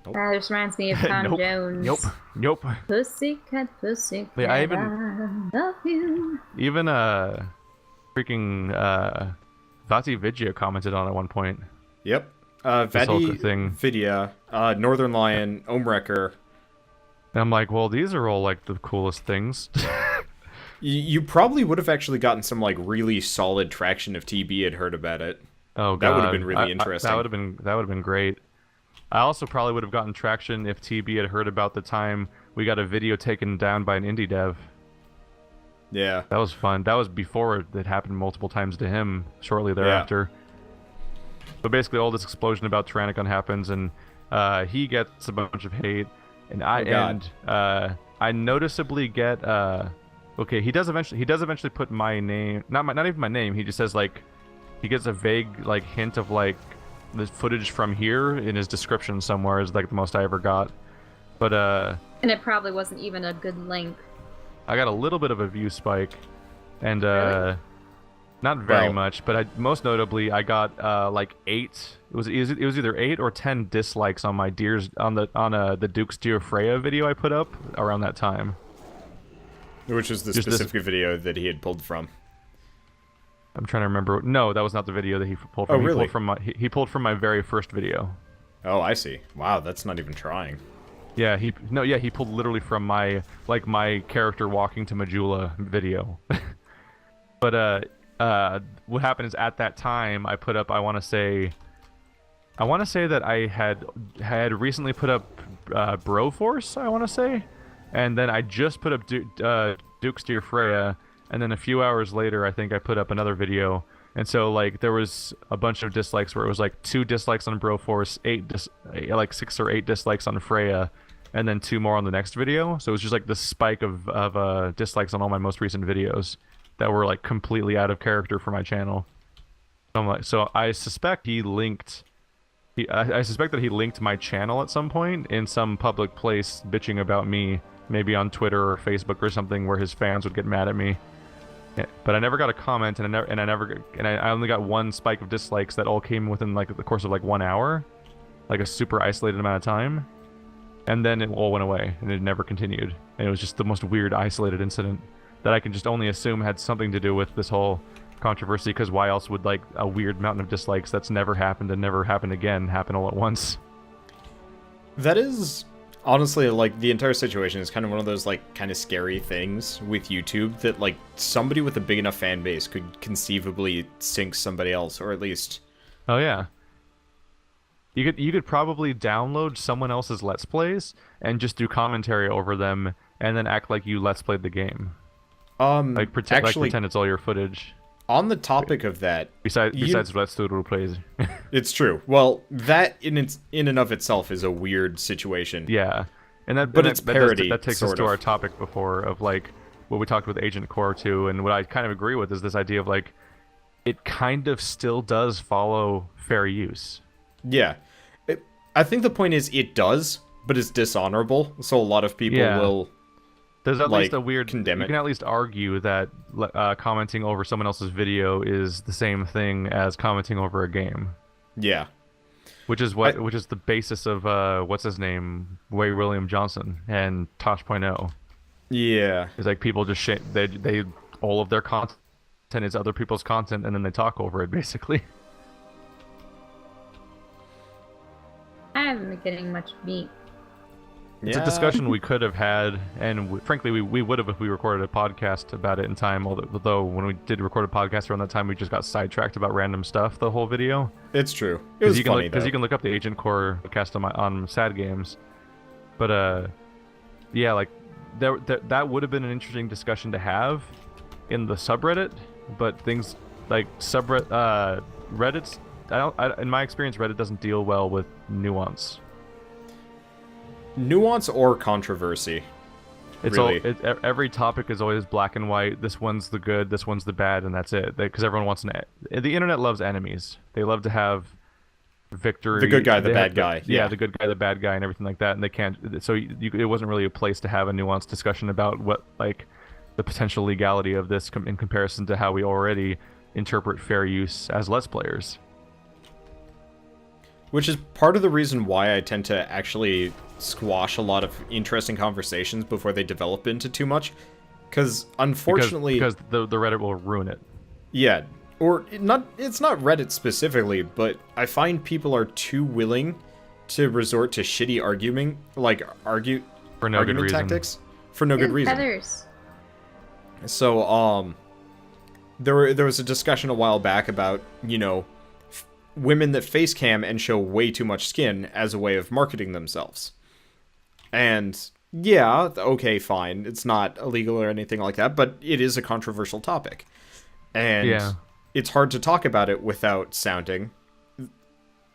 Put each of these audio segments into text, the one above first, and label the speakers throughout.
Speaker 1: Nope.
Speaker 2: That just reminds me of Tom
Speaker 3: Nope.
Speaker 2: Jones.
Speaker 3: Nope.
Speaker 2: Pussycat, pussycat,
Speaker 3: But I
Speaker 2: love you.
Speaker 3: even freaking Vati Vidya commented on it at one point.
Speaker 1: Yep.
Speaker 3: This whole
Speaker 1: Vadi,
Speaker 3: thing.
Speaker 1: Vidya, Northern Lion, Omewrecker.
Speaker 3: And I'm like, well, these are all like the coolest things.
Speaker 1: You probably would have actually gotten some like really solid traction if TB had heard about it.
Speaker 3: Oh god,
Speaker 1: that would have been really interesting.
Speaker 3: That would have been great. I also probably would have gotten traction if TB had heard about the time we got a video taken down by an indie dev.
Speaker 1: Yeah.
Speaker 3: That was fun. That was before it happened multiple times to him shortly thereafter. Yeah. But basically all this explosion about Tyrannicon happens and he gets a bunch of hate and I noticeably get okay, he does eventually put my name, not even my name, he just says like he gets a vague like hint of like the footage from here in his description somewhere is like the most I ever got. But
Speaker 2: and it probably wasn't even a good link.
Speaker 3: I got a little bit of a view spike and
Speaker 2: Really?
Speaker 3: not very much, but most notably I got like 8, it was either 8 or 10 dislikes on my deers on the Duke's Deer Freya video I put up around that time.
Speaker 1: Which was the
Speaker 3: Just
Speaker 1: specific video that he had pulled from.
Speaker 3: I'm trying to remember. No, that was not the video that he pulled from.
Speaker 1: Oh, really?
Speaker 3: He pulled from my very first video.
Speaker 1: Oh, I see. Wow, that's not even trying.
Speaker 3: Yeah, he pulled literally from my my character walking to Majula video. But what happened is at that time I put up I want to say that I had recently put up Broforce, I want to say, and then I just put up Duke's Deer Freya. And then a few hours later, I think I put up another video, and so like there was a bunch of dislikes where it was like 2 dislikes on Broforce, 6 or 8 dislikes on Freya, and then 2 more on the next video. So it was just like this spike of dislikes on all my most recent videos that were like completely out of character for my channel. So I suspect he linked. I suspect that he linked my channel at some point in some public place bitching about me, maybe on Twitter or Facebook or something, where his fans would get mad at me. Yeah, but I never got a comment, and I only got 1 spike of dislikes that all came within like the course of like 1 hour, like a super isolated amount of time, and then it all went away and it never continued. And it was just the most weird isolated incident that I can just only assume had something to do with this whole controversy, because why else would like a weird mountain of dislikes that's never happened and never happened again happen all at once?
Speaker 1: That is honestly, like, the entire situation is kind of one of those, like, kind of scary things with YouTube that, like, somebody with a big enough fan base could conceivably sink somebody else, or at least...
Speaker 3: Oh, yeah. You could probably download someone else's Let's Plays and just do commentary over them and then act like you Let's Played the game. Like pretend it's all your footage.
Speaker 1: On the topic of that...
Speaker 3: Besides Let's Do Plays.
Speaker 1: It's true. Well, that in and of itself is a weird situation.
Speaker 3: Yeah.
Speaker 1: It's parody,
Speaker 3: that takes us to our topic before of, like, what we talked with Agent Core too, and what I kind of agree with is this idea of, like, it kind of still does follow fair use.
Speaker 1: Yeah. I think the point is it does, but it's dishonorable, so a lot of people will...
Speaker 3: There's at least a weird...
Speaker 1: condemn it.
Speaker 3: You can at least argue that commenting over someone else's video is the same thing as commenting over a game.
Speaker 1: Yeah.
Speaker 3: Which is the basis of what's his name, Way William Johnson and Tosh.0.
Speaker 1: Yeah.
Speaker 3: It's like people just they all of their content is other people's content, and then they talk over it basically.
Speaker 2: I haven't been getting much meat.
Speaker 3: It's a discussion we could have had, and frankly, we would have if we recorded a podcast about it in time, although when we did record a podcast around that time, we just got sidetracked about random stuff the whole video.
Speaker 1: It's true. It was funny,
Speaker 3: because you can look up the Agent Core podcast on Sad Games. But, yeah, like, that would have been an interesting discussion to have in the subreddit, but things like Reddit's... in my experience, Reddit doesn't deal well with nuance.
Speaker 1: Nuance or controversy.
Speaker 3: It's
Speaker 1: really.
Speaker 3: Every topic is always black and white. This one's the good, this one's the bad, and that's it. Because everyone wants the internet loves enemies. They love to have victory.
Speaker 1: The good guy, the bad guy.
Speaker 3: Yeah, the good guy, the bad guy, and everything like that. And they can't. So it wasn't really a place to have a nuanced discussion about what, like, the potential legality of this in comparison to how we already interpret fair use as Let's Players.
Speaker 1: Which is part of the reason why I tend to actually squash a lot of interesting conversations before they develop into too much. Because unfortunately...
Speaker 3: Because the Reddit will ruin it.
Speaker 1: Yeah. Or, it's not Reddit specifically, but I find people are too willing to resort to shitty arguing, like
Speaker 3: for no good
Speaker 1: argument
Speaker 3: reason.
Speaker 1: tactics for no good reason.
Speaker 2: Feathers.
Speaker 1: So, there was a discussion a while back about, you know, women that face cam and show way too much skin as a way of marketing themselves. And yeah, okay, fine. It's not illegal or anything like that, but it is a controversial topic. And it's hard to talk about it without sounding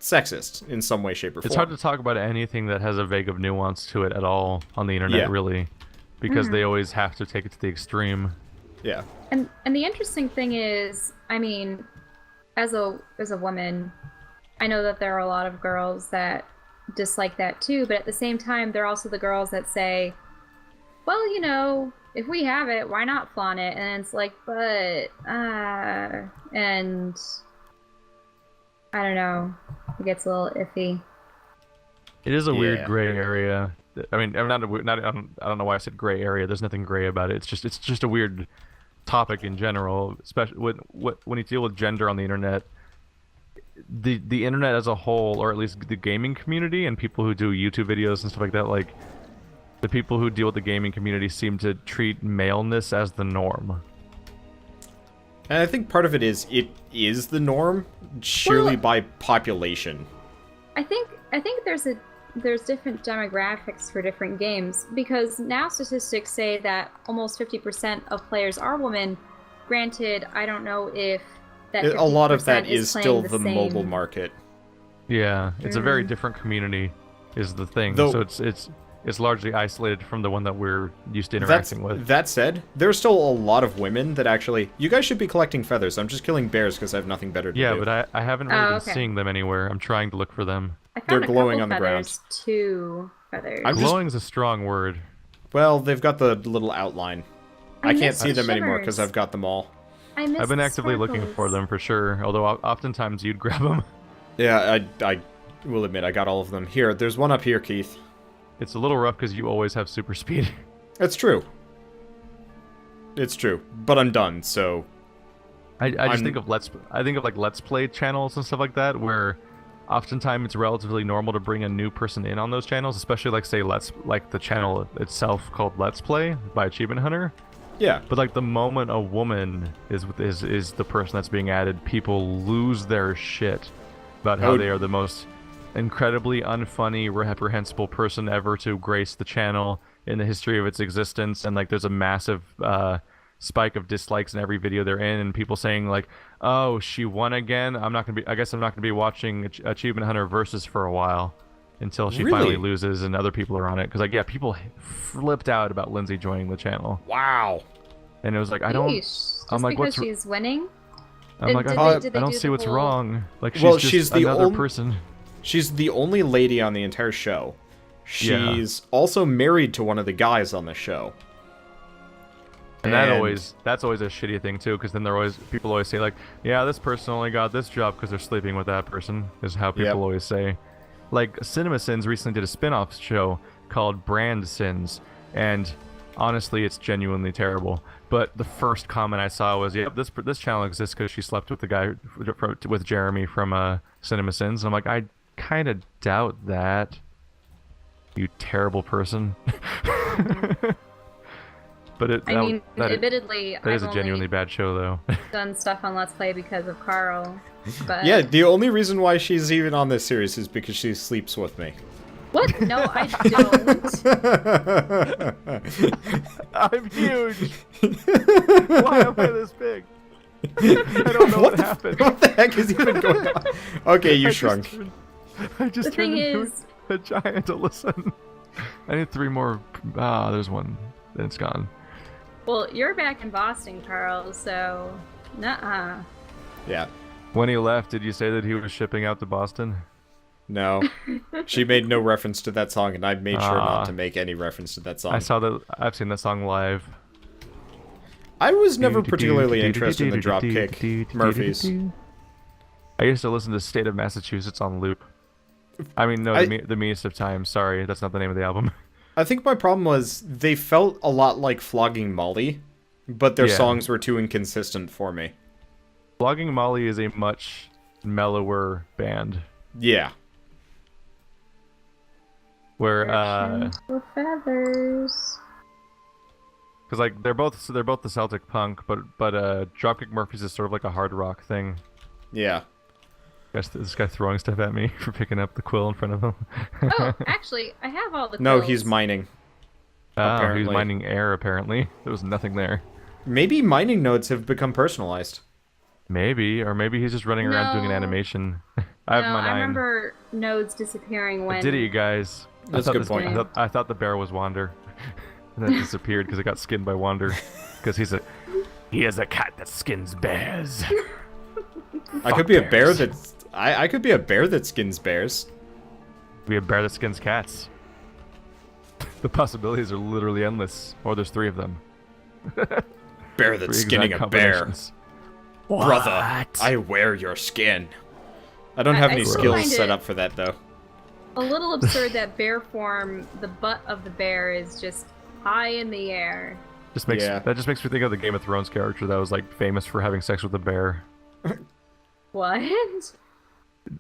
Speaker 1: sexist in some way, shape, or form.
Speaker 3: It's hard to talk about anything that has a vague of nuance to it at all on the internet, really, because they always have to take it to the extreme.
Speaker 1: Yeah.
Speaker 2: And the interesting thing is, I mean, as a woman, I know that there are a lot of girls that dislike that too, but at the same time, there are also the girls that say, well, you know, if we have it, why not flaunt it? And it's like, but, and I don't know, it gets a little iffy.
Speaker 3: It is a weird gray area. I mean, I don't know why I said gray area. There's nothing gray about it. It's just a weird topic in general, especially when you deal with gender on the internet. The internet as a whole, or at least the gaming community and people who do YouTube videos and stuff like that, like the people who deal with the gaming community seem to treat maleness as the norm.
Speaker 1: And I think part of it is the norm, surely by population.
Speaker 2: I think there's different demographics for different games, because now statistics say that almost 50% of players are women. Granted, I don't know if that
Speaker 1: a lot of that is still the
Speaker 2: same
Speaker 1: mobile market.
Speaker 3: Yeah, it's a very different community, is the thing.
Speaker 1: Though,
Speaker 3: so it's largely isolated from the one that we're used to interacting with.
Speaker 1: That said, there's still a lot of women that actually... You guys should be collecting feathers. I'm just killing bears because I have nothing better to do.
Speaker 3: Yeah, but I haven't really been seeing them anywhere. I'm trying to look for them.
Speaker 2: They're
Speaker 1: glowing on the ground.
Speaker 2: 2 feathers.
Speaker 3: Glowing is a strong word.
Speaker 1: Well, they've got the little outline. I can't see them anymore because I've got them all.
Speaker 3: I've been actively looking for them for sure, although oftentimes you'd grab them.
Speaker 1: Yeah, I will admit I got all of them. Here, there's one up here, Keith.
Speaker 3: It's a little rough because you always have super speed.
Speaker 1: It's true. It's true, but I'm done. So
Speaker 3: I just think of let's play channels and stuff like that, where oftentimes it's relatively normal to bring a new person in on those channels, especially like say the channel itself called Let's Play by Achievement Hunter.
Speaker 1: Yeah.
Speaker 3: But like the moment a woman is the person that's being added, people lose their shit about how they are the most incredibly unfunny, reprehensible person ever to grace the channel in the history of its existence, and like there's a massive spike of dislikes in every video they're in, and people saying like, "Oh, she won again. I guess I'm not gonna be watching Achievement Hunter Versus for a while until she finally loses and other people are on it." Because like people flipped out about Lindsay joining the channel.
Speaker 1: Wow.
Speaker 3: And it was like, I don't.
Speaker 2: Just
Speaker 3: I'm like,
Speaker 2: because she's winning.
Speaker 3: I'm like, I don't see what's wrong. Like, she's
Speaker 1: the
Speaker 3: another person.
Speaker 1: She's the only lady on the entire show. She's also married to one of the guys on the show.
Speaker 3: And that's always a shitty thing too, because then people always say like, yeah, this person only got this job because they're sleeping with that person, is how people always say. Like CinemaSins recently did a spin-off show called Brand Sins, and honestly, it's genuinely terrible. But the first comment I saw was, "Yeah, this channel exists because she slept with the guy with Jeremy from CinemaSins." And I'm like, I kind of doubt that. You terrible person. But
Speaker 2: admittedly,
Speaker 3: that is a genuinely bad show, though.
Speaker 2: Done stuff on Let's Play because of Carl. But
Speaker 1: yeah, the only reason why she's even on this series is because she sleeps with me.
Speaker 2: What? No, I don't.
Speaker 3: I'm huge. Why am I this big? I don't know what happened.
Speaker 1: What the heck is even going on? Okay, you shrunk.
Speaker 3: I just turned into a giant. Listen, I need 3 more. There's one. Then it's gone.
Speaker 2: Well, you're back in Boston, Carl, so nuh-uh.
Speaker 1: Yeah.
Speaker 3: When he left, did you say that he was shipping out to Boston?
Speaker 1: No. She made no reference to that song, and I made sure not to make any reference to that song.
Speaker 3: I've seen that song live.
Speaker 1: I was never particularly interested in the Dropkick Murphys.
Speaker 3: I used to listen to State of Massachusetts on loop. I mean, no,
Speaker 1: I-
Speaker 3: the meanest of times. Sorry, that's not the name of the album.
Speaker 1: I think my problem was they felt a lot like Flogging Molly, but their
Speaker 3: Yeah.
Speaker 1: songs were too inconsistent for me.
Speaker 3: Flogging Molly is a much mellower band.
Speaker 1: Yeah.
Speaker 3: Where
Speaker 2: With feathers.
Speaker 3: because like they're both the Celtic punk, but Dropkick Murphys is sort of like a hard rock thing.
Speaker 1: Yeah.
Speaker 3: Guess this guy throwing stuff at me for picking up the quill in front of him.
Speaker 2: Oh, actually, I have all the
Speaker 1: No,
Speaker 2: quills.
Speaker 1: he's mining.
Speaker 3: Oh, he
Speaker 1: Apparently.
Speaker 3: was mining air. Apparently, there was nothing there.
Speaker 1: Maybe mining nodes have become personalized.
Speaker 3: Maybe, or maybe he's just running around doing an
Speaker 2: No.
Speaker 3: animation. I have
Speaker 2: No,
Speaker 3: my
Speaker 2: I
Speaker 3: 9.
Speaker 2: remember nodes disappearing when.
Speaker 3: I did it, you guys.
Speaker 1: That's a good point.
Speaker 3: I thought the bear was Wander, and then it disappeared because it got skinned by Wander. Because he is a cat that skins bears.
Speaker 1: I could be a bear
Speaker 3: bears.
Speaker 1: that's... I could be a bear that skins bears.
Speaker 3: Be a bear that skins cats. The possibilities are literally endless. Or there's 3 of them.
Speaker 1: Bear that's
Speaker 3: 3
Speaker 1: skinning
Speaker 3: exact
Speaker 1: a bear.
Speaker 3: combinations.
Speaker 1: Brother, I wear your skin. I don't have
Speaker 2: I
Speaker 1: any
Speaker 2: still
Speaker 1: skills
Speaker 2: find
Speaker 1: set
Speaker 2: it-
Speaker 1: up for that, though.
Speaker 2: A little absurd that bear form, the butt of the bear is just high in the air.
Speaker 1: Yeah.
Speaker 3: That just makes me think of the Game of Thrones character that was like famous for having sex with a bear.
Speaker 2: What?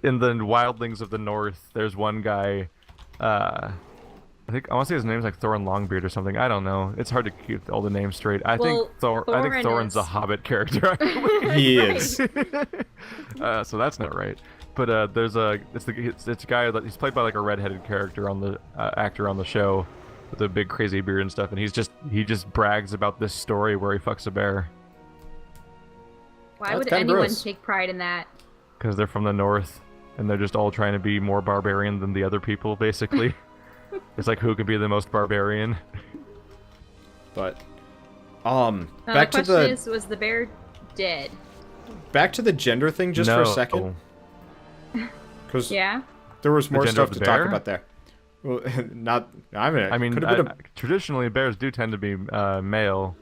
Speaker 3: In the Wildlings of the North, there's one guy. I want to say his name's like Thorin Longbeard or something. I don't know. It's hard to keep all the names straight. I think
Speaker 2: Thorin
Speaker 3: Thorin's a
Speaker 2: is-
Speaker 3: Hobbit character.
Speaker 1: He is.
Speaker 3: So that's not right. But it's a guy that he's played by like a redheaded character on the actor on the show with a big crazy beard and stuff, and he just brags about this story where he fucks a bear
Speaker 2: Why
Speaker 1: That's
Speaker 2: would
Speaker 1: kinda
Speaker 2: anyone
Speaker 1: gross.
Speaker 2: take pride in that?
Speaker 3: because they're from the north and they're just all trying to be more barbarian than the other people, basically. It's like who could be the most barbarian.
Speaker 1: But,
Speaker 2: The
Speaker 1: back to
Speaker 2: question
Speaker 1: the
Speaker 2: is, was the bear dead?
Speaker 1: back to the gender thing just for a second, because
Speaker 2: Yeah.
Speaker 1: there was more
Speaker 3: gender of
Speaker 1: stuff
Speaker 3: the
Speaker 1: to talk
Speaker 3: bear?
Speaker 1: about there. Well, not.
Speaker 3: I mean,
Speaker 1: could have been
Speaker 3: traditionally bears do tend to be male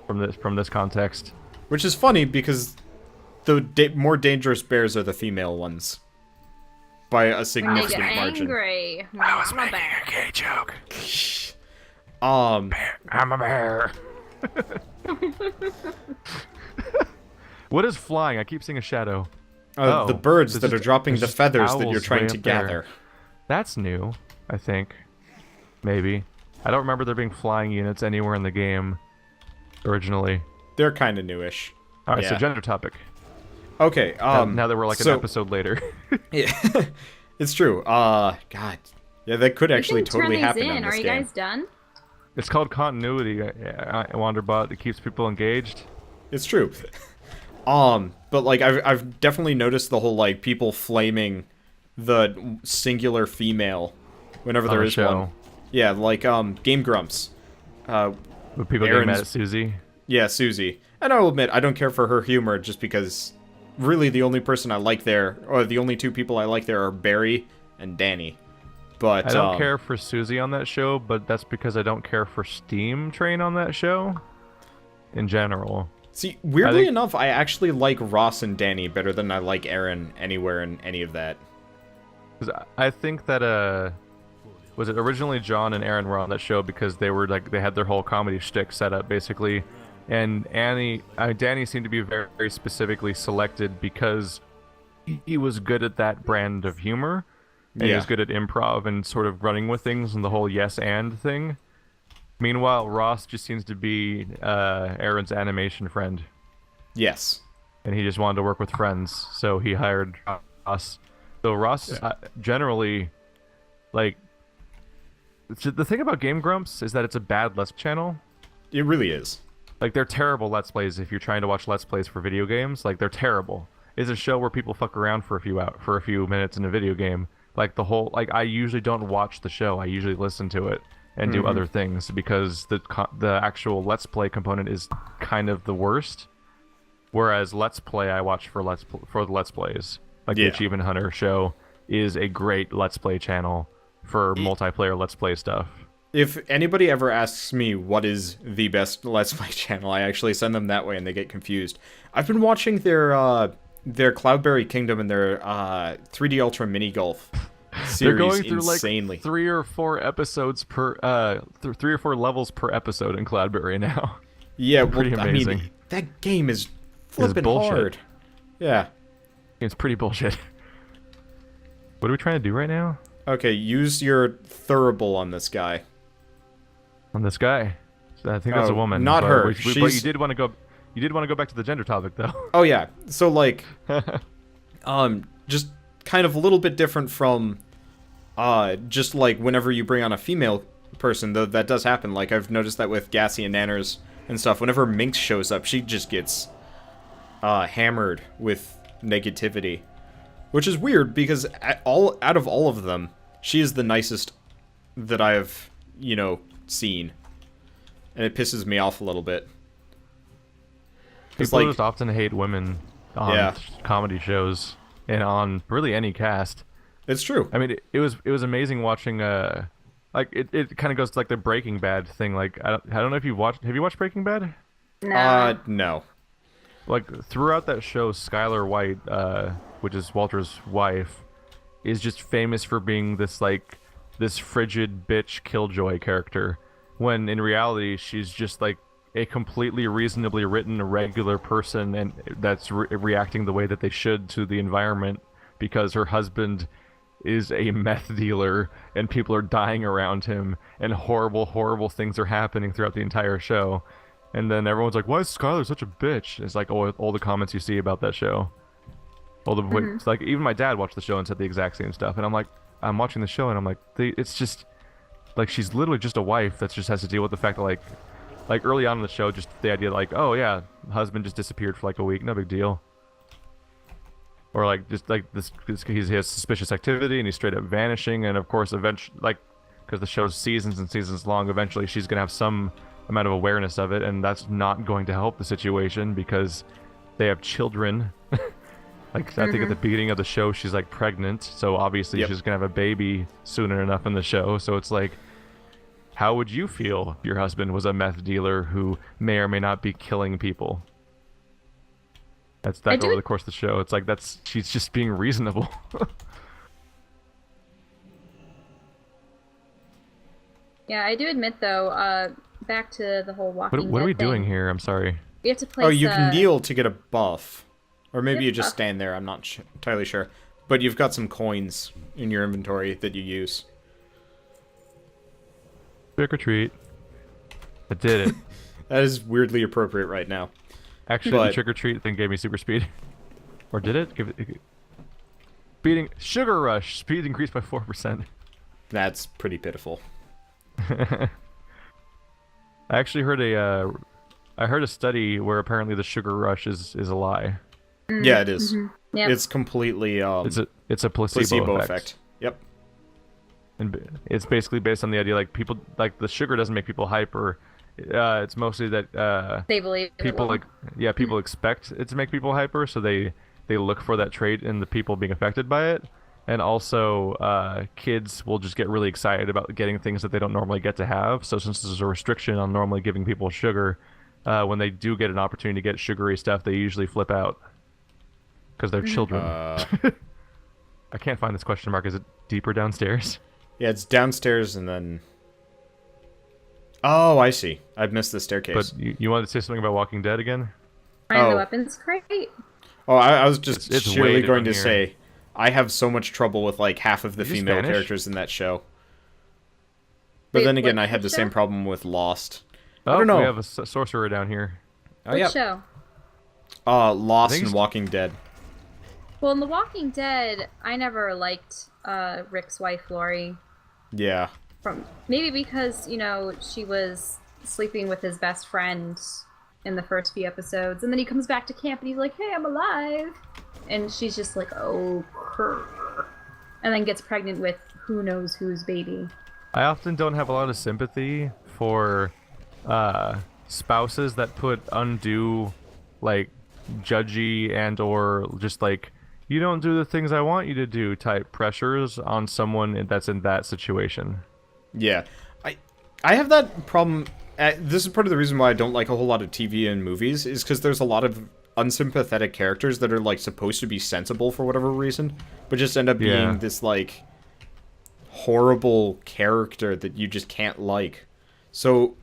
Speaker 3: from this context.
Speaker 1: which is funny because the more dangerous bears are the female ones by a
Speaker 2: When they get
Speaker 1: significant margin.
Speaker 2: angry. I'm a bear.
Speaker 3: a gay joke.
Speaker 1: Um,
Speaker 3: I'm a bear. What is flying? I keep seeing a shadow.
Speaker 1: the birds
Speaker 3: there's
Speaker 1: that are
Speaker 3: just-
Speaker 1: dropping
Speaker 3: there's
Speaker 1: the
Speaker 3: just
Speaker 1: feathers that
Speaker 3: owls
Speaker 1: you're trying
Speaker 3: way
Speaker 1: to
Speaker 3: up there.
Speaker 1: gather.
Speaker 3: That's new, I think. Maybe. I don't remember there being flying units anywhere in the game originally.
Speaker 1: They're kind of newish.
Speaker 3: All right, so
Speaker 1: Yeah.
Speaker 3: gender topic.
Speaker 1: Okay.
Speaker 3: Now that we're like
Speaker 1: so-
Speaker 3: an episode later.
Speaker 1: Yeah, it's true. God, yeah, that could actually
Speaker 2: We can
Speaker 1: totally
Speaker 2: turn these
Speaker 1: happen
Speaker 2: in.
Speaker 1: in
Speaker 2: Are
Speaker 1: this
Speaker 2: you
Speaker 1: game.
Speaker 2: guys done?
Speaker 3: It's called continuity, Wanderbot. It keeps people engaged.
Speaker 1: It's true. But like I've definitely noticed the whole like people flaming the singular female whenever
Speaker 3: On
Speaker 1: there
Speaker 3: the
Speaker 1: is
Speaker 3: show.
Speaker 1: one. Yeah, like Game Grumps.
Speaker 3: But people get mad
Speaker 1: Aaron's-
Speaker 3: at Susie.
Speaker 1: Yeah, Susie. And I'll admit I don't care for her humor just because really the only person I like there, or the only 2 people I like there are Barry and Danny. But
Speaker 3: I don't care for Susie on that show, but that's because I don't care for Steam Train on that show. In general.
Speaker 1: See, weirdly
Speaker 3: think-
Speaker 1: enough, I actually like Ross and Danny better than I like Aaron anywhere in any of that.
Speaker 3: 'Cause I think that was it originally John and Aaron were on that show because they were like they had their whole comedy shtick set up basically, and Danny seemed to be very, very specifically selected because he was good at that brand of humor, and he
Speaker 1: Yeah.
Speaker 3: was good at improv and sort of running with things and the whole yes and thing. Meanwhile, Ross just seems to be Aaron's animation friend,
Speaker 1: Yes.
Speaker 3: and he just wanted to work with friends, so he hired Ross. So Ross is generally, like, the thing about Game Grumps is that it's a bad Let's channel.
Speaker 1: It really is.
Speaker 3: Like, they're terrible Let's Plays if you're trying to watch Let's Plays for video games. Like, they're terrible. It's a show where people fuck around for a few minutes in a video game. Like, I usually don't watch the show. I usually listen to it and do other things because the actual Let's Play component is kind of the worst. Whereas Let's Play, I watch for the Let's Plays. Like the
Speaker 1: Yeah.
Speaker 3: Achievement Hunter show is a great Let's Play channel for multiplayer Let's Play stuff.
Speaker 1: If anybody ever asks me what is the best Let's Play channel, I actually send them that way and they get confused. I've been watching their Cloudberry Kingdom and their 3D Ultra Mini Golf
Speaker 3: They're
Speaker 1: series
Speaker 3: going through
Speaker 1: insanely.
Speaker 3: like 3 or 4 episodes per 3 or 4 levels per episode in Cloudberry now.
Speaker 1: Yeah, well,
Speaker 3: Pretty
Speaker 1: I
Speaker 3: amazing.
Speaker 1: mean, that game is flipping
Speaker 3: bullshit.
Speaker 1: hard. Yeah.
Speaker 3: It's pretty bullshit. What are we trying to do right now?
Speaker 1: Okay, use your thurible on this guy.
Speaker 3: On this guy? I think that's a woman.
Speaker 1: Not
Speaker 3: but
Speaker 1: her.
Speaker 3: But you
Speaker 1: She's-
Speaker 3: did want to go. You did want to go back to the gender topic, though.
Speaker 1: Oh yeah. So like, just kind of a little bit different from, just like whenever you bring on a female person, though that does happen. Like I've noticed that with Gassy and Nanners and stuff. Whenever Minx shows up, she just gets, hammered with negativity, which is weird because out of all of them, she is the nicest that I've, seen, and it pisses me off a little bit.
Speaker 3: People just often hate women on comedy shows and on really any cast.
Speaker 1: It's true.
Speaker 3: I mean, it was amazing watching. Like it kind of goes to like the Breaking Bad thing. Like I don't know if have you watched Breaking Bad?
Speaker 2: No.
Speaker 1: No.
Speaker 3: Like throughout that show, Skylar White, which is Walter's wife, is just famous for being this frigid bitch killjoy character, when in reality she's just like a completely reasonably written regular person, and that's reacting the way that they should to the environment because her husband is a meth dealer and people are dying around him and horrible things are happening throughout the entire show. And then everyone's like, why is Skylar such a bitch? It's like all the comments you see about that show. It's like even my dad watched the show and said the exact same stuff, and I'm like, I'm watching the show and I'm like, it's just like she's literally just a wife that just has to deal with the fact that like early on in the show, just the idea like, oh yeah, husband just disappeared for like a week, no big deal. Or like just like this he has suspicious activity and he's straight up vanishing, and of course eventually, like, because the show's seasons and seasons long, eventually she's gonna have some amount of awareness of it, and that's not going to help the situation because they have children. Like I think at the beginning of the show she's like pregnant, so obviously she's gonna have a baby soon enough in the show. So it's like, how would you feel if your husband was a meth dealer who may or may not be killing people? That's over the course of the show. It's like she's just being reasonable.
Speaker 2: Yeah, I do admit though, back to the whole Walking Dead
Speaker 3: What are we
Speaker 2: thing.
Speaker 3: doing here? I'm sorry.
Speaker 2: We have to place.
Speaker 1: Oh, you can kneel to get a buff. Or maybe you just
Speaker 2: buff.
Speaker 1: stand there, I'm not entirely sure. But you've got some coins in your inventory that you use.
Speaker 3: Trick or treat. I did it.
Speaker 1: That is weirdly appropriate right now.
Speaker 3: Actually, the trick or treat thing gave me super speed. Or did it? Sugar rush. Speed increased by 4%.
Speaker 1: That's pretty pitiful.
Speaker 3: I actually heard a study where apparently the sugar rush is a lie.
Speaker 1: Yeah, it is.
Speaker 2: Yep.
Speaker 1: It's completely
Speaker 3: It's a placebo effect.
Speaker 1: Yep.
Speaker 3: And it's basically based on the idea like people like the sugar doesn't make people hyper. It's mostly that
Speaker 2: They believe
Speaker 3: people people expect it to make people hyper, so they look for that trait in the people being affected by it. And also, kids will just get really excited about getting things that they don't normally get to have. So since there's a restriction on normally giving people sugar, when they do get an opportunity to get sugary stuff, they usually flip out because they're children. I can't find this question mark. Is it deeper downstairs?
Speaker 1: Yeah, it's downstairs and then... Oh, I see. I've missed the staircase.
Speaker 3: But you wanted to say something about Walking Dead again?
Speaker 2: Find the weapons crate.
Speaker 1: Oh, I was just
Speaker 3: It's
Speaker 1: surely
Speaker 3: way
Speaker 1: going to
Speaker 3: different here.
Speaker 1: say... I have so much trouble with like half of the
Speaker 3: Is he
Speaker 1: female
Speaker 3: Spanish?
Speaker 1: characters in that show. But
Speaker 2: Wait,
Speaker 1: then again,
Speaker 2: what
Speaker 1: I had the
Speaker 2: show?
Speaker 1: same problem with Lost.
Speaker 3: Oh,
Speaker 1: I don't know.
Speaker 3: we have a sorcerer down here.
Speaker 1: Oh,
Speaker 2: Which
Speaker 1: yeah.
Speaker 2: show?
Speaker 1: Lost
Speaker 3: I think
Speaker 1: and
Speaker 3: it's-
Speaker 1: Walking Dead.
Speaker 2: Well, in The Walking Dead, I never liked Rick's wife, Lori.
Speaker 1: Yeah.
Speaker 2: Maybe because, she was sleeping with his best friend in the first few episodes, and then he comes back to camp and he's like, hey, I'm alive. And she's just like, oh, crap. And then gets pregnant with who knows whose baby.
Speaker 3: I often don't have a lot of sympathy for spouses that put undue, like, judgy and or just like, you don't do the things I want you to do type pressures on someone that's in that situation.
Speaker 1: Yeah. I have that problem. This is part of the reason why I don't like a whole lot of TV and movies, is because there's a lot of unsympathetic characters that are like supposed to be sensible for whatever reason, but just end up being this like horrible character that you just can't like. So,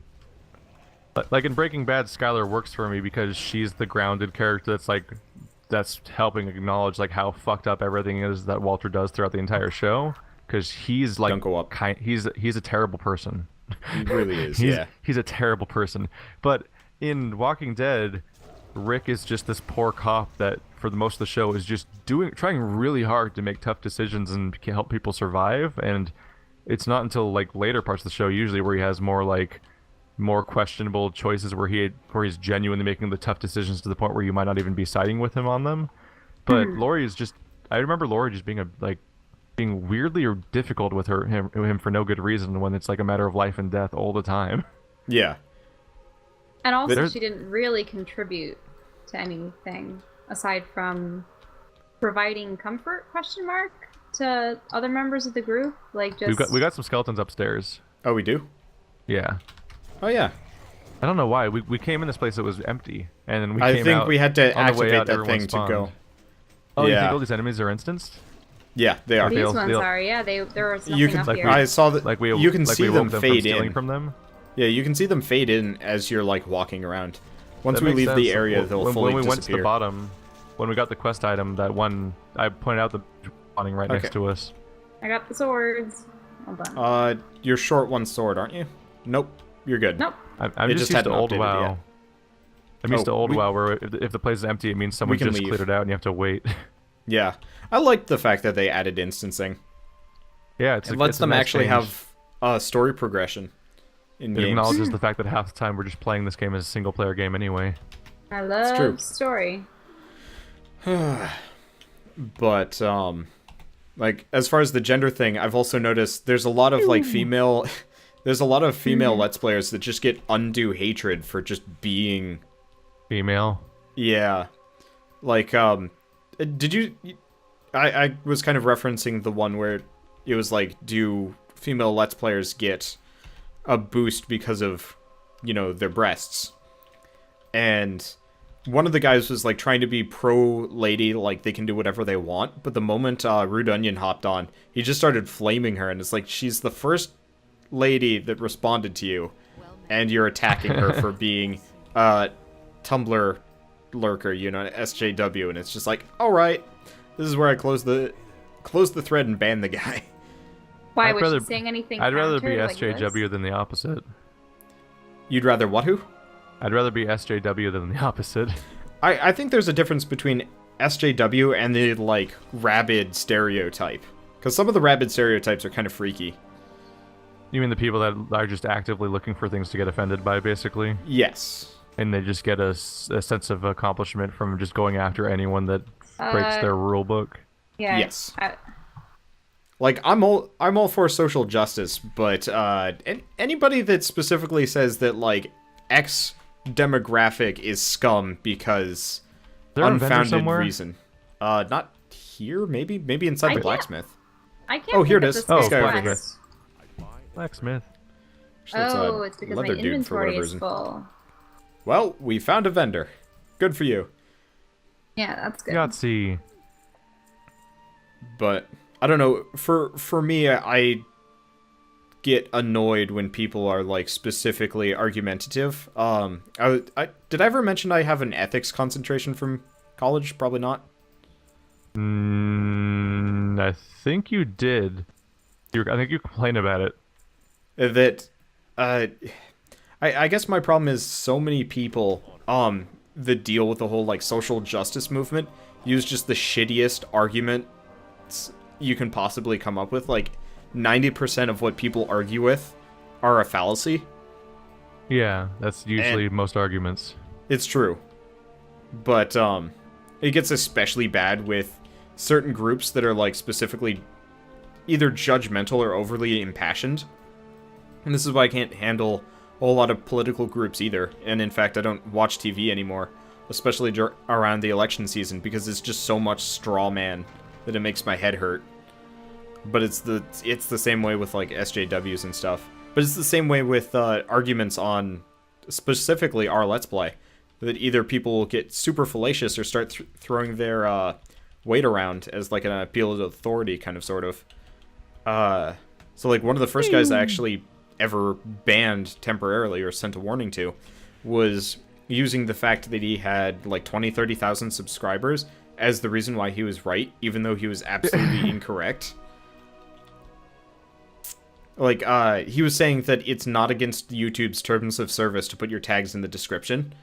Speaker 3: Like in Breaking Bad, Skylar works for me because she's the grounded character that's helping acknowledge like how fucked up everything is that Walter does throughout the entire show. Because he's like
Speaker 1: don't go up.
Speaker 3: he's a terrible person.
Speaker 1: He really is. Yeah.
Speaker 3: He's a terrible person. But in Walking Dead, Rick is just this poor cop that for the most of the show is just trying really hard to make tough decisions and help people survive. And it's not until like later parts of the show usually where he has more questionable choices where he's genuinely making the tough decisions to the point where you might not even be siding with him on them. But Lori is just, I remember Lori just being being weirdly or difficult with him for no good reason when it's like a matter of life and death all the time.
Speaker 1: Yeah.
Speaker 2: And also, she didn't really contribute to anything aside from providing comfort, to other members of the group. Like, just...
Speaker 3: We got some skeletons upstairs.
Speaker 1: Oh, we do?
Speaker 3: Yeah.
Speaker 1: Oh, yeah.
Speaker 3: I don't know why. We came in this place that was empty, and then
Speaker 1: I think we had to activate that thing to go.
Speaker 3: Oh,
Speaker 1: yeah.
Speaker 3: You think all these enemies are instanced?
Speaker 1: Yeah, they are.
Speaker 2: These ones are, yeah. There was nothing up here.
Speaker 1: I saw that.
Speaker 3: Like
Speaker 1: you can see them fade
Speaker 3: in.
Speaker 1: From
Speaker 3: them?
Speaker 1: Yeah, you can see them fade in as you're like walking around. Once we leave the area, they'll fully disappear.
Speaker 3: When we went to the bottom, when we got the quest item, that one I pointed out the spawning right next to us.
Speaker 2: I got the swords. Hold on.
Speaker 1: You're short one sword, aren't you? Nope, you're good.
Speaker 2: Nope.
Speaker 3: I'm just used to old WoW. I'm used to old WoW where if the place is empty, it means someone just cleared it out and you have to wait.
Speaker 1: Yeah, I like the fact that they added instancing.
Speaker 3: Yeah,
Speaker 1: it lets them actually have story progression in games.
Speaker 3: It acknowledges the fact that half the time we're just playing this game as a single-player game anyway.
Speaker 2: I love story.
Speaker 1: But like as far as the gender thing, I've also noticed there's a lot of like female. There's a lot of female Let's Players that just get undue hatred for just being
Speaker 3: female.
Speaker 1: Yeah, like did you? I was kind of referencing the one where it was like, do female Let's Players get a boost because of, you know, their breasts? And one of the guys was like trying to be pro-lady, like they can do whatever they want. But the moment Rude Onion hopped on, he just started flaming her, and it's like, she's the first lady that responded to you, and you're attacking her for being Tumblr lurker, you know, SJW, and it's just like, all right, this is where I close the thread and ban the guy.
Speaker 2: Why was she saying anything?
Speaker 3: I'd rather be SJW than the opposite.
Speaker 1: You'd rather what? Who?
Speaker 3: I'd rather be SJW than the opposite.
Speaker 1: I think there's a difference between SJW and the like rabid stereotype, because some of the rabid stereotypes are kind of freaky.
Speaker 3: You mean the people that are just actively looking for things to get offended by, basically?
Speaker 1: Yes.
Speaker 3: And they just get a sense of accomplishment from just going after anyone that breaks their rule book.
Speaker 2: Yeah.
Speaker 1: Yes. Like I'm all for social justice, but anybody that specifically says that like X demographic is scum because unfounded reason. Not here. Maybe inside the blacksmith.
Speaker 2: I can't.
Speaker 1: Oh, here it is.
Speaker 3: This guy over here. Blacksmith.
Speaker 2: Oh, it's because my inventory is full.
Speaker 1: Well, we found a vendor. Good for you.
Speaker 2: Yeah, that's good.
Speaker 3: Yahtzee.
Speaker 1: But I don't know. For me, I get annoyed when people are like specifically argumentative. Did I ever mention I have an ethics concentration from college? Probably not.
Speaker 3: I think you did. I think you complained about it.
Speaker 1: That, I guess my problem is so many people, that deal with the whole, like, social justice movement use just the shittiest arguments you can possibly come up with. Like, 90% of what people argue with are a fallacy.
Speaker 3: Yeah, that's usually most arguments.
Speaker 1: It's true. But, it gets especially bad with certain groups that are, like, specifically either judgmental or overly impassioned. And this is why I can't handle a whole lot of political groups either. And in fact, I don't watch TV anymore, especially around the election season, because it's just so much straw man that it makes my head hurt. But it's the same way with like SJWs and stuff. But it's the same way with arguments on specifically our Let's Play, that either people will get super fallacious or start throwing their weight around as like an appeal to authority kind of sort of. So, like, one of the first guys I actually ever banned temporarily or sent a warning to was using the fact that he had, like, 20, 30,000 subscribers as the reason why he was right, even though he was absolutely incorrect. Like, he was saying that it's not against YouTube's terms of service to put your tags in the description.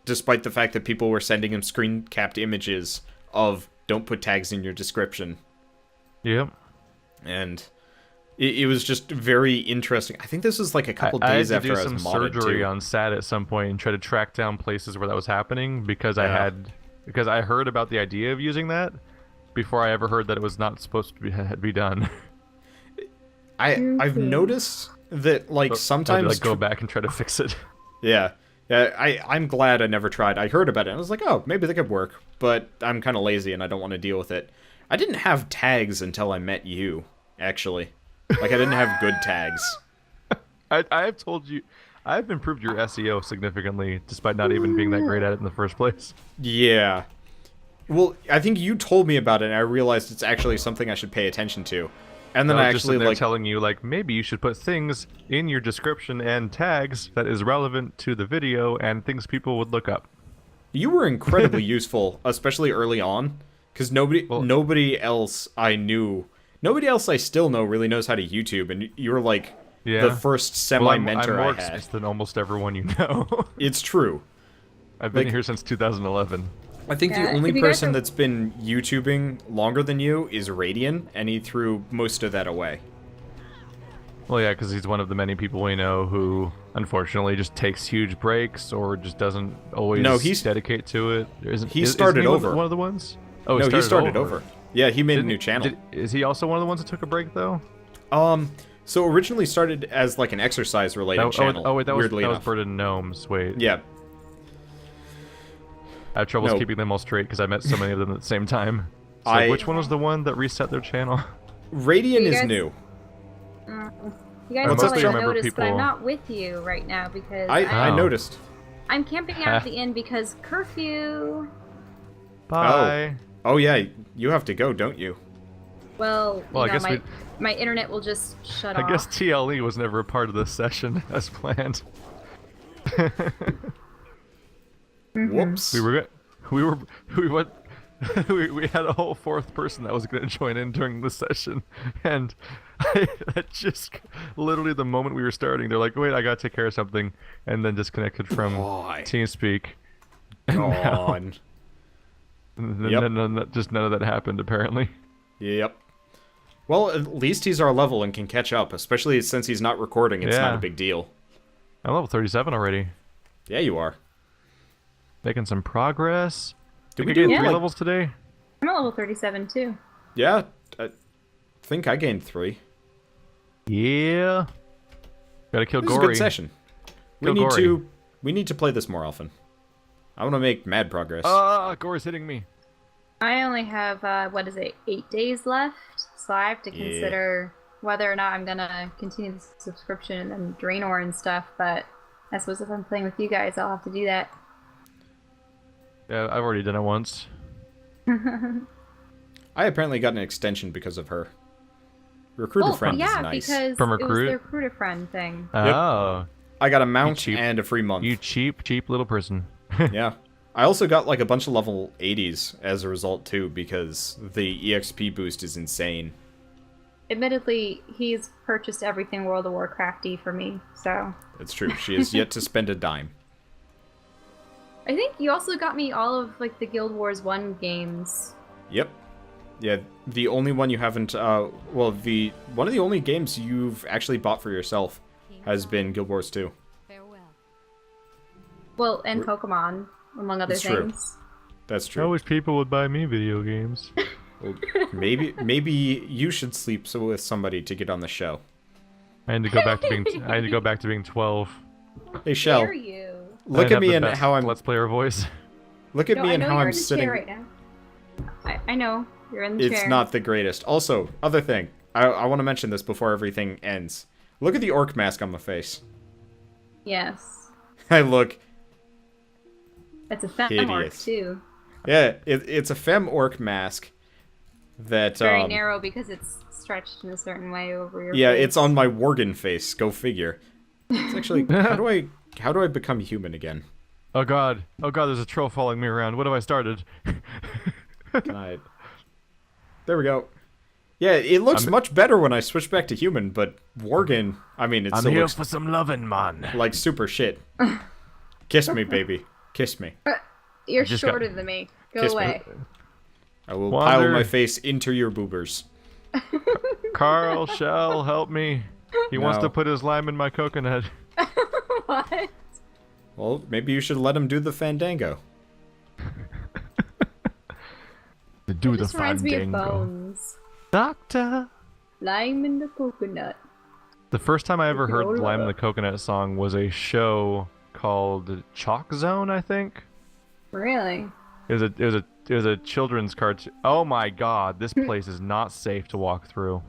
Speaker 1: Despite the fact that people were sending him screen-capped images of, don't put tags in your description.
Speaker 3: Yep.
Speaker 1: And it was just very interesting. I think this was like a couple days after I was modded,
Speaker 3: I had to do some surgery
Speaker 1: too.
Speaker 3: on SAT at some point and try to track down places where that was happening because I heard about the idea of using that before I ever heard that it was not supposed to be done.
Speaker 1: I've noticed that, like, sometimes...
Speaker 3: I'd, like, go back and try to fix it.
Speaker 1: Yeah. I'm glad I never tried. I heard about it, and I was like, oh, maybe that could work, but I'm kind of lazy, and I don't want to deal with it. I didn't have tags until I met you, actually. Like, I didn't have good tags.
Speaker 3: I have told you... I've improved your SEO significantly, despite not even being that great at it in the first place.
Speaker 1: Yeah. Well, I think you told me about it, and I realized it's actually something I should pay attention to. And then I
Speaker 3: just
Speaker 1: actually,
Speaker 3: there
Speaker 1: like...
Speaker 3: telling you, like, maybe you should put things in your description and tags that is relevant to the video and things people would look up.
Speaker 1: You were incredibly useful, especially early on, because nobody else I knew... Nobody else I still know really knows how to YouTube, and you were, like, the first semi-mentor
Speaker 3: I'm more
Speaker 1: I had.
Speaker 3: experienced than almost everyone you know.
Speaker 1: It's true.
Speaker 3: I've been here since 2011.
Speaker 1: I think the only person that's been YouTubing longer than you is Radian, and he threw most of that away.
Speaker 3: Well, yeah, because he's one of the many people we know who, unfortunately, just takes huge breaks or just doesn't always dedicate to it.
Speaker 1: He started over.
Speaker 3: One of the ones? Oh,
Speaker 1: no, he started over. Yeah, he made a new channel.
Speaker 3: Is he also one of the ones that took a break, though?
Speaker 1: So originally started as, like, an exercise-related channel.
Speaker 3: Oh, wait, that was
Speaker 1: enough.
Speaker 3: Bird and Gnomes. Wait.
Speaker 1: Yeah.
Speaker 3: I have troubles keeping them all straight because I met so many of them at the same time. So which one was the one that reset their channel?
Speaker 1: Radian is new.
Speaker 2: You guys probably noticed, but I'm not with you right now because
Speaker 1: I noticed.
Speaker 2: I'm camping out at the inn because curfew.
Speaker 3: Bye.
Speaker 1: Oh yeah, you have to go, don't you?
Speaker 2: Well,
Speaker 3: I guess
Speaker 2: my internet will just shut off.
Speaker 3: I guess TLE was never a part of this session as planned.
Speaker 1: Whoops.
Speaker 3: We had a whole fourth person that was going to join in during the session, and that just literally the moment we were starting, they're like, "Wait, I gotta take care of something," and then disconnected from TeamSpeak.
Speaker 1: Gone.
Speaker 3: Just none of that happened apparently.
Speaker 1: Yep. Well, at least he's our level and can catch up, especially since he's not recording. It's not a big deal.
Speaker 3: I'm level 37 already.
Speaker 1: Yeah, you are.
Speaker 3: Making some progress.
Speaker 1: Did we
Speaker 3: gain
Speaker 1: do
Speaker 3: 3 levels today?
Speaker 2: I'm at level 37 too.
Speaker 1: Yeah, I think I gained 3.
Speaker 3: Yeah. Gotta kill
Speaker 1: This
Speaker 3: Gory.
Speaker 1: is a good session. We need to play this more often. I want to make mad progress.
Speaker 3: Gory's hitting me.
Speaker 2: I only have 8 days left, so I have to consider whether or not I'm gonna continue the subscription and then Draenor and stuff. But I suppose if I'm playing with you guys, I'll have to do that.
Speaker 3: Yeah, I've already done it once.
Speaker 1: I apparently got an extension because of her. Recruiter friend is nice.
Speaker 2: Because
Speaker 3: From
Speaker 2: it was
Speaker 3: Recruit?
Speaker 2: the recruiter friend thing.
Speaker 3: Oh.
Speaker 1: I got a mount and a free month.
Speaker 3: You cheap little person.
Speaker 1: Yeah. I also got like a bunch of level 80s as a result too, because the EXP boost is insane.
Speaker 2: Admittedly, he's purchased everything World of Warcraft-y for me, so...
Speaker 1: It's true. She has yet to spend a dime.
Speaker 2: I think you also got me all of, like, the Guild Wars 1 games.
Speaker 1: Yep. Yeah, the only one you haven't, one of the only games you've actually bought for yourself has been Guild Wars 2.
Speaker 2: Well, and Pokemon, among other things.
Speaker 1: That's true.
Speaker 3: I wish people would buy me video games.
Speaker 1: Well, maybe you should sleep with somebody to get on the show.
Speaker 3: I had to go back to being 12.
Speaker 1: Hey, Shell.
Speaker 2: Dare you?
Speaker 1: Look at me and how I'm.
Speaker 3: Let's Player voice.
Speaker 1: Look at me and how I'm sitting.
Speaker 2: Right now. I know you're in the chair.
Speaker 1: It's not the greatest. Also, other thing, I want to mention this before everything ends. Look at the orc mask on my face.
Speaker 2: Yes.
Speaker 1: I look.
Speaker 2: It's a femme orc too.
Speaker 1: Yeah, it's a femme orc mask. that
Speaker 2: Very narrow because it's stretched in a certain way over your
Speaker 1: yeah,
Speaker 2: face.
Speaker 1: it's on my Worgen face. Go figure. It's actually how do I become human again?
Speaker 3: Oh god, there's a troll following me around. What have I started?
Speaker 1: God. There we go. Yeah, it looks much better when I switch back to human, but Worgen, I mean, it still looks
Speaker 3: for some lovin', man.
Speaker 1: like super shit. Kiss me, baby. Kiss me.
Speaker 2: You're shorter than me. Go
Speaker 1: Kiss me.
Speaker 2: away.
Speaker 1: I will
Speaker 3: Wander.
Speaker 1: pile my face into your boobers.
Speaker 3: Carl, Shell, help me. He wants
Speaker 1: No.
Speaker 3: to put his lime in my coconut.
Speaker 2: What?
Speaker 1: Well, maybe you should let him do the fandango.
Speaker 3: Do
Speaker 2: This reminds me of Bones.
Speaker 3: Doctor.
Speaker 2: Lime in the coconut.
Speaker 3: The first time I ever heard
Speaker 2: Yola.
Speaker 3: Lime in the Coconut song was a show called Chalk Zone, I think.
Speaker 2: Really?
Speaker 3: It was a children's cartoon. Oh my god, this place is not safe to walk through.